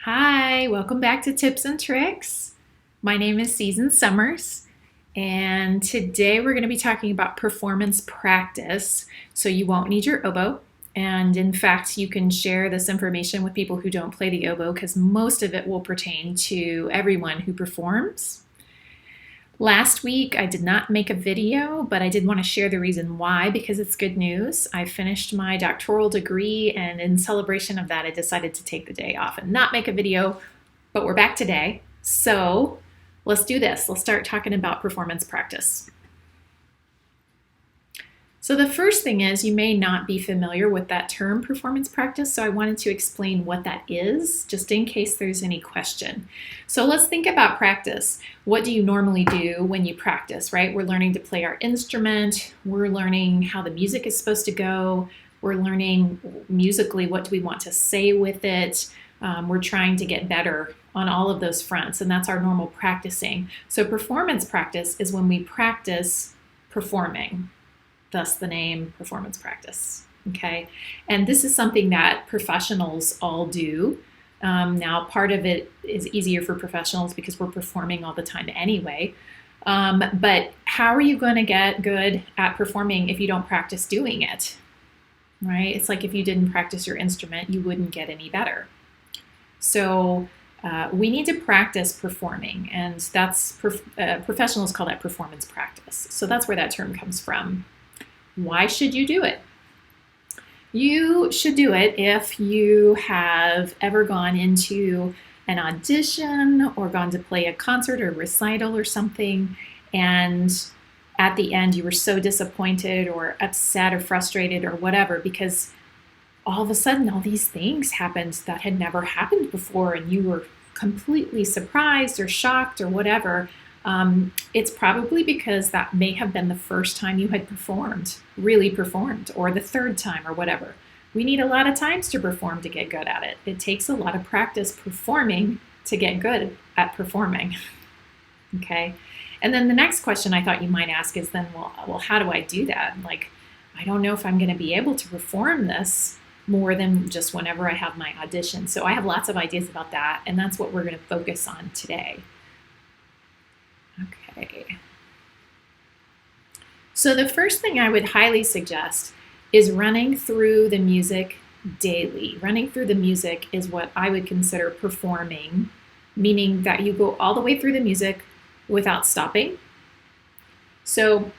Hi, welcome back to Tips and Tricks. My name is Season Summers, and today we're going to be talking about performance practice. So you won't need your oboe, and in fact, you can share this information with people who don't play the oboe because most of it will pertain to everyone who performs. Last week, I did not make a video, but I did want to share the reason why because it's good news. I finished my doctoral degree, and in celebration of that, I decided to take the day off and not make a video, but we're back today. So let's do this. Let's start talking about performance practice. So the first thing is you may not be familiar with that term performance practice, so I wanted to explain what that is, just in case there's any question. So let's think about practice. What do you normally do when you practice, right? We're learning to play our instrument, we're learning how the music is supposed to go, we're learning musically what do we want to say with it, we're trying to get better on all of those fronts, and that's our normal practicing. So performance practice is when we practice performing. Thus the name performance practice, okay? And this is something that professionals all do. Now, part of it is easier for professionals because we're performing all the time anyway. But how are you going to get good at performing if you don't practice doing it, right? It's like if you didn't practice your instrument, you wouldn't get any better. So we need to practice performing, and that's professionals call that performance practice. So that's where that term comes from. Why should you do it? You should do it if you have ever gone into an audition or gone to play a concert or recital or something, and at the end you were so disappointed or upset or frustrated or whatever because all of a sudden all these things happened that had never happened before and you were completely surprised or shocked or whatever. It's probably because that may have been the first time you had performed, really performed, or the third time or whatever. We need a lot of times to perform to get good at it. It takes a lot of practice performing to get good at performing. Okay? And then the next question I thought you might ask is then, well, how do I do that? Like, I don't know if I'm going to be able to perform this more than just whenever I have my audition. So I have lots of ideas about that, and that's what we're going to focus on today. Okay. So the first thing I would highly suggest is running through the music daily. Running through the music is what I would consider performing, meaning that you go all the way through the music without stopping. So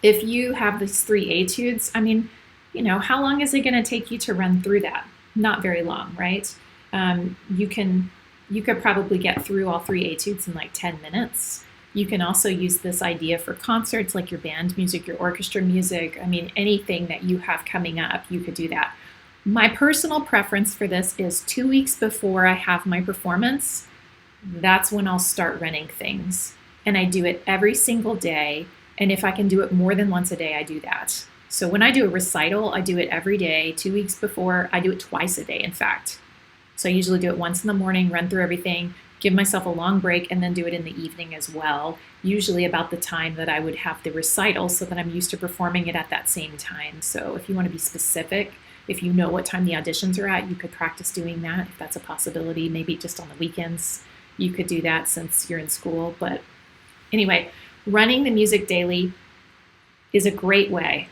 if you have these 3 etudes, how long is it going to take you to run through that? Not very long, right? You could probably get through all 3 etudes in like 10 minutes. You can also use this idea for concerts like your band music, your orchestra music. Anything that you have coming up, you could do that. My personal preference for this is 2 weeks before I have my performance. That's when I'll start running things. And I do it every single day. And if I can do it more than once a day, I do that. So when I do a recital, I do it every day. 2 weeks before, I do it twice a day, in fact. So I usually do it once in the morning, run through everything, give myself a long break, and then do it in the evening as well, usually about the time that I would have the recital so that I'm used to performing it at that same time. So if you want to be specific, if you know what time the auditions are at, you could practice doing that if that's a possibility. Maybe just on the weekends, you could do that since you're in school. But anyway, running the music daily is a great way.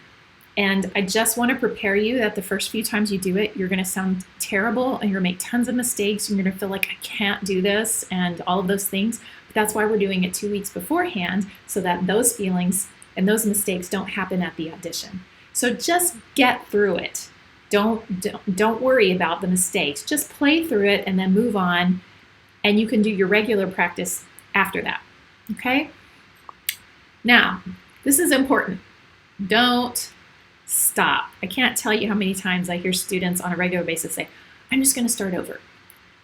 And I just want to prepare you that the first few times you do it, you're going to sound terrible and you're going to make tons of mistakes. You're going to feel like I can't do this and all of those things. But that's why we're doing it 2 weeks beforehand so that those feelings and those mistakes don't happen at the audition. So just get through it. Don't worry about the mistakes. Just play through it and then move on. And you can do your regular practice after that. Okay? Now, this is important. Don't stop. I can't tell you how many times I hear students on a regular basis say, I'm just going to start over.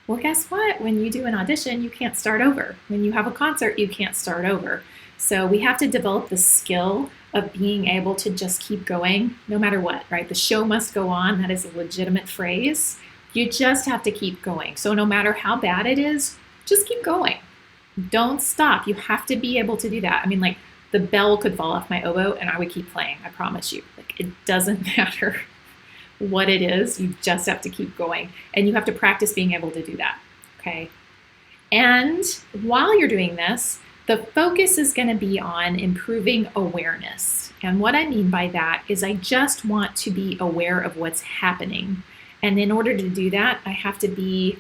Well, guess what? When you do an audition, you can't start over. When you have a concert, you can't start over. So we have to develop the skill of being able to just keep going no matter what, right? The show must go on. That is a legitimate phrase. You just have to keep going. So no matter how bad it is, just keep going. Don't stop. You have to be able to do that. The bell could fall off my oboe and I would keep playing, I promise you. It doesn't matter. what it is. You just have to keep going, and you have to practice being able to do that, okay? And while you're doing this, the focus is going to be on improving awareness. And what I mean by that is I just want to be aware of what's happening. And in order to do that, I have to be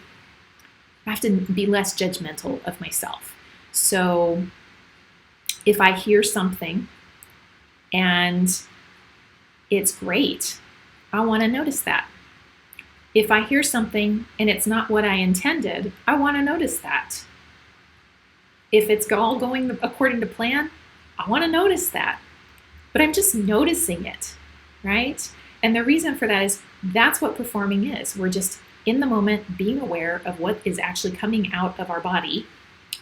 less judgmental of myself. So if I hear something and it's great, I want to notice that. If I hear something and it's not what I intended, I want to notice that. If it's all going according to plan, I want to notice that. But I'm just noticing it, right? And the reason for that is that's what performing is. We're just in the moment being aware of what is actually coming out of our body,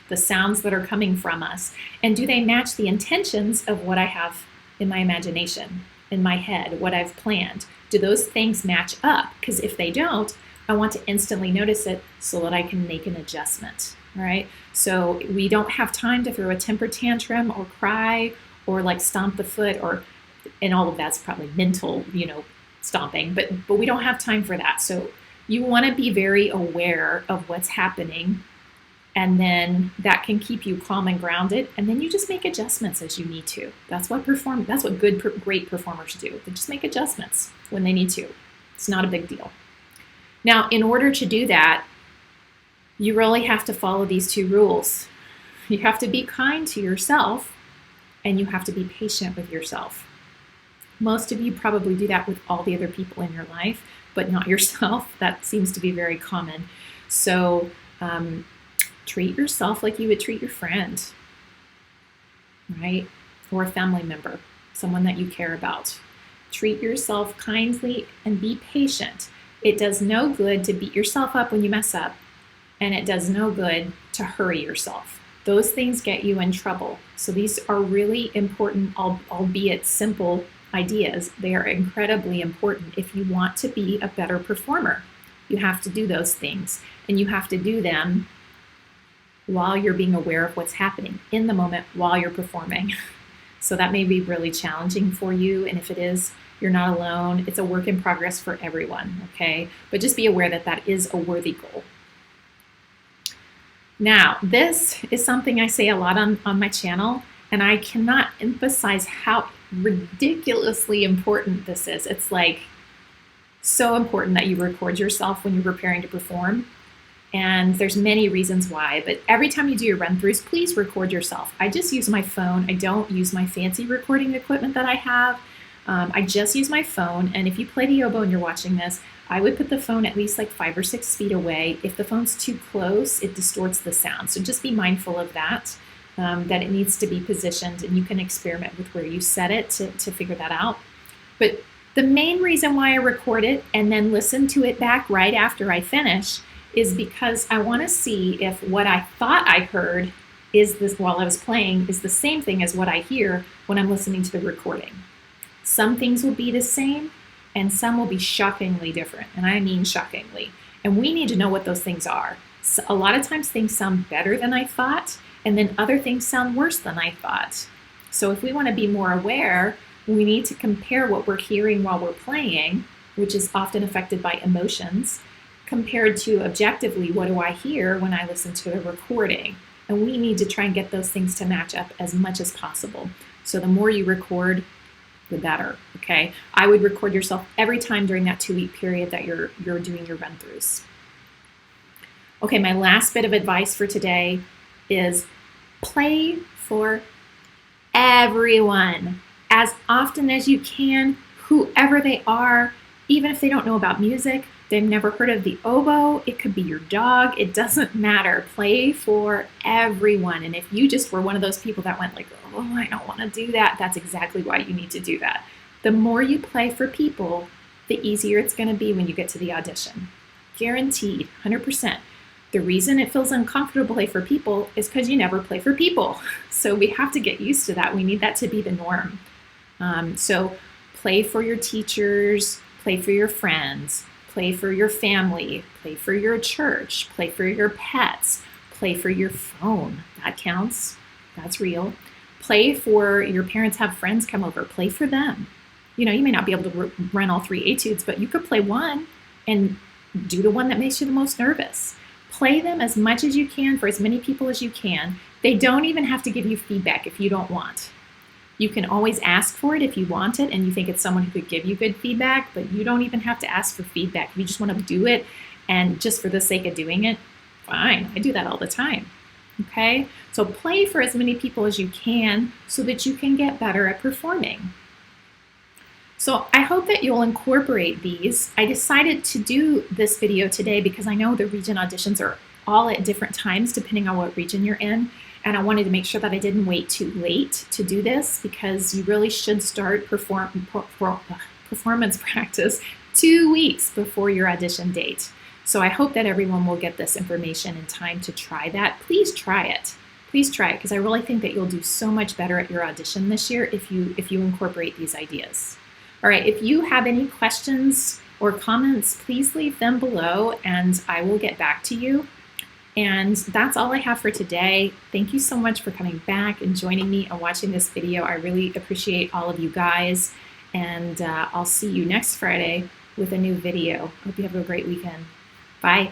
the sounds that are coming from us, and do they match the intentions of what I have in my imagination, in my head, what I've planned? Do those things match up? Because if they don't, I want to instantly notice it so that I can make an adjustment, all right? So we don't have time to throw a temper tantrum or cry or like stomp the foot, and all of that's probably mental, stomping, but we don't have time for that. So you want to be very aware of what's happening, and then that can keep you calm and grounded, and then you just make adjustments as you need to. That's what great performers do. They just make adjustments when they need to. It's not a big deal. Now, in order to do that, you really have to follow these two rules. You have to be kind to yourself, and you have to be patient with yourself. Most of you probably do that with all the other people in your life, but not yourself. That seems to be very common. So treat yourself like you would treat your friend, right? Or a family member, someone that you care about. Treat yourself kindly and be patient. It does no good to beat yourself up when you mess up, and it does no good to hurry yourself. Those things get you in trouble. So these are really important, albeit simple ideas. They are incredibly important if you want to be a better performer. You have to do those things, and you have to do them while you're being aware of what's happening in the moment while you're performing. So that may be really challenging for you, and if it is, you're not alone. It's a work in progress for everyone, okay? But just be aware that that is a worthy goal. Now, this is something I say a lot on my channel, and I cannot emphasize how ridiculously important this is. It's like so important that you record yourself when you're preparing to perform. And there's many reasons why, but every time you do your run-throughs, please record yourself. I just use my phone. I don't use my fancy recording equipment that I have. I just use my phone, and if you play the oboe and you're watching this, I would put the phone at least like 5 or 6 feet away. If the phone's too close, it distorts the sound. So just be mindful of that, that it needs to be positioned, and you can experiment with where you set it to figure that out. But the main reason why I record it and then listen to it back right after I finish is because I want to see if what I thought I heard while I was playing is the same thing as what I hear when I'm listening to the recording. Some things will be the same, and some will be shockingly different, and I mean shockingly. And we need to know what those things are. So a lot of times things sound better than I thought, and then other things sound worse than I thought. So if we want to be more aware, we need to compare what we're hearing while we're playing, which is often affected by emotions, compared to objectively, what do I hear when I listen to the recording? And we need to try and get those things to match up as much as possible. So the more you record, the better, okay? I would record yourself every time during that 2-week period that you're doing your run-throughs. Okay, my last bit of advice for today is play for everyone as often as you can, whoever they are, even if they don't know about music, they've never heard of the oboe, it could be your dog, it doesn't matter. Play for everyone. And if you just were one of those people that went like, oh, I don't want to do that, that's exactly why you need to do that. The more you play for people, the easier it's going to be when you get to the audition. Guaranteed, 100%. The reason it feels uncomfortable to play for people is because you never play for people. So we have to get used to that. We need that to be the norm. So play for your teachers, play for your friends, play for your family, play for your church, play for your pets, play for your phone. That counts. That's real. Play for your parents have friends come over. Play for them. You know, you may not be able to run all 3 etudes, but you could play one and do the one that makes you the most nervous. Play them as much as you can for as many people as you can. They don't even have to give you feedback if you don't want. You can always ask for it if you want it and you think it's someone who could give you good feedback, but you don't even have to ask for feedback. If you just want to do it and just for the sake of doing it, fine. I do that all the time. Okay? So play for as many people as you can so that you can get better at performing. So I hope that you'll incorporate these. I decided to do this video today because I know the region auditions are all at different times depending on what region you're in. And I wanted to make sure that I didn't wait too late to do this because you really should start performance practice 2 weeks before your audition date. So I hope that everyone will get this information in time to try that. Please try it. Please try it because I really think that you'll do so much better at your audition this year if you incorporate these ideas. All right, if you have any questions or comments, please leave them below and I will get back to you. And that's all I have for today. Thank you so much for coming back and joining me and watching this video. I really appreciate all of you guys. And I'll see you next Friday with a new video. Hope you have a great weekend. Bye.